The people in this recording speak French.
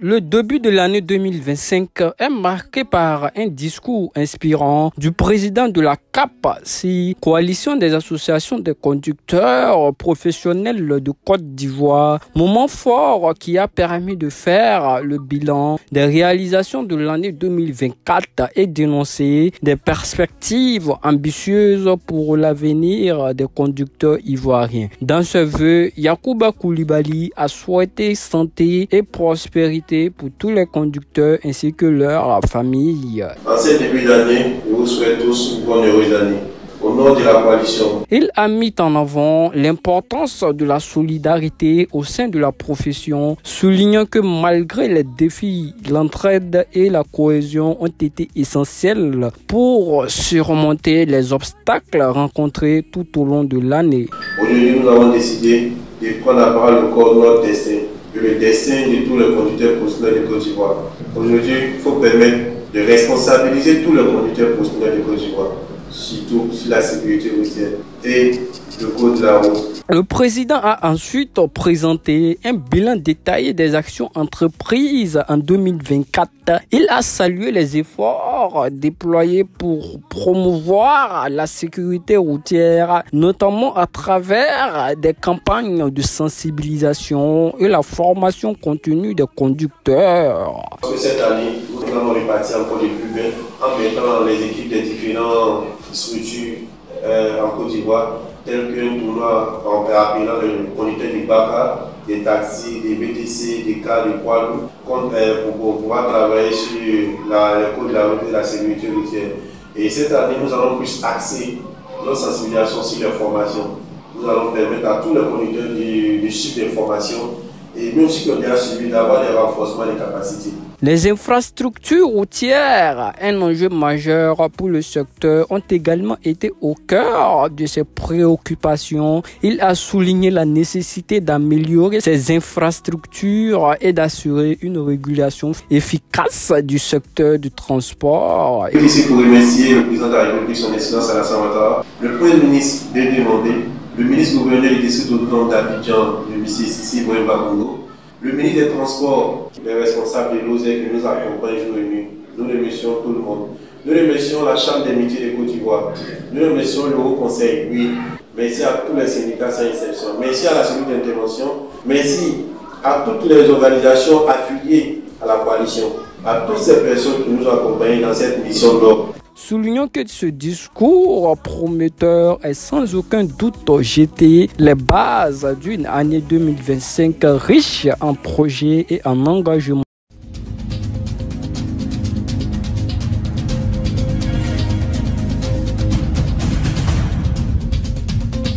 Le début de l'année 2025 est marqué par un discours inspirant du président de la CAPACI, Coalition des associations de conducteurs professionnels de Côte d'Ivoire. Moment fort qui a permis de faire le bilan des réalisations de l'année 2024 et d'énoncer des perspectives ambitieuses pour l'avenir des conducteurs ivoiriens. Dans ce vœu, Yacouba Koulibaly a souhaité santé et prospérité pour tous les conducteurs ainsi que leurs familles. En ce début d'année, je vous souhaite tous une bonne heureuse année. Au nom de la coalition. Il a mis en avant l'importance de la solidarité au sein de la profession, soulignant que malgré les défis, l'entraide et la cohésion ont été essentiels pour surmonter les obstacles rencontrés tout au long de l'année. Aujourd'hui, nous avons décidé de prendre à bras le corps notre destin et le destin de tous les conducteurs professionnels de Côte d'Ivoire. Aujourd'hui, il faut permettre de responsabiliser tous les conducteurs professionnels de Côte d'Ivoire, surtout sur la sécurité routière et le code de la route. Le président a ensuite présenté un bilan détaillé des actions entreprises en 2024. Il a salué les efforts déployés pour promouvoir la sécurité routière, notamment à travers des campagnes de sensibilisation et la formation continue des conducteurs. Parce que cette année, nous allons repartir encore de plus bien en mettant les équipes des différentes structures en Côte d'Ivoire, tels qu'un tournoi en appelant le conducteur des BACA, des taxis, des VTC, des cars, des poids lourds, pour pouvoir travailler sur les codes de la route et la sécurité routière. Et cette année, nous allons plus axer notre sensibilisation sur les formations. Nous allons permettre à tous les conducteurs de suivre des formations et nous aussi qui ont déjà suivi d'avoir des renforcements des capacités. Les infrastructures routières, un enjeu majeur pour le secteur, ont également été au cœur de ses préoccupations. Il a souligné la nécessité d'améliorer ces infrastructures et d'assurer une régulation efficace du secteur du transport. Ici pour remercier le président de la République, son Excellence Alassane Ouattara, le Premier ministre Dédé Mandé, le ministre gouverneur du district autonome d'Abidjan, le M. Sissi Boimba-Goungo, le ministre des Transports, les responsables de l'OSEC qui nous accompagnent jour et nuit. Nous remercions tout le monde. Nous remercions la Chambre des métiers de Côte d'Ivoire. Nous remercions le Haut Conseil. Oui. Merci à tous les syndicats sans exception. Merci à la cellule d'intervention. Merci à toutes les organisations affiliées à la coalition. À toutes ces personnes qui nous accompagnent dans cette mission d'ordre. Soulignons que ce discours prometteur est sans aucun doute jeté les bases d'une année 2025 riche en projets et en engagements.